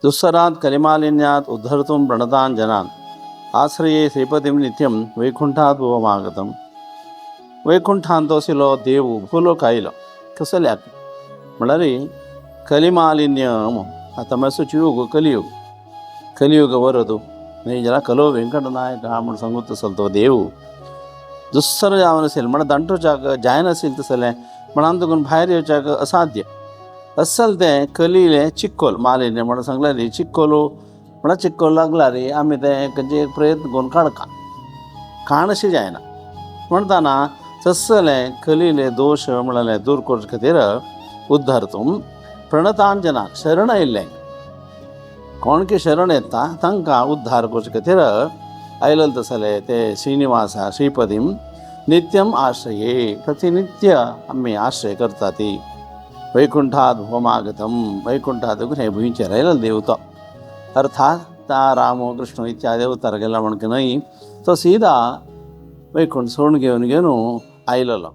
दुस्सरात कलिमालिन्यात उद्धर्तुं प्रणतान जनान आश्रये श्रीपतीं नित्यं वैकुंठात भुवमागतम. वैकुंठांत वसिलो देव भूलोक आयलो कसल्याक म्हळ्यार कलिमालिन्य आता मातसो युग कलियुग बरोದು न्ही जरा कलो वेंकटनायक हा म्हण सांगूत तसलो तो देव दुस्सर जावन असेल म्हण दांटोवच्याक जायना आशिल्लें तसलें म्हणान तुकून भायर येवच्याक असाध्य असल तें कलिलें चिक्कोल मालिन्य म्हण सांगलें न्ही चिक्कोलो म्हळ्यार चिक्कोल लागला रे आमी तें खंयचे प्रयत्न करून काडका काण अशें जायना म्हणटाना तसलें कलिले दोश म्हळ्यार दूर करचे खातीर उद्धर्तुं प्रणतान जनाक शरण आयिल्लें कोण की शरण येता तांकां उद्धार करचे खातीर आयलो तसलें ते श्रीनिवासा श्रीपतीं नित्यम आश्रये प्रतिनित्य आमी आश्रय करता ती वैकुंठात भुवमागतम वैकुंठात हे भुंयचेर आयलो देव तो अर्थात ता राम कृष्ण इत्यादी अवतार गेला म्हणून की न्हय तो सीदा वैकुंठ सोडून घेवन आयलोलो.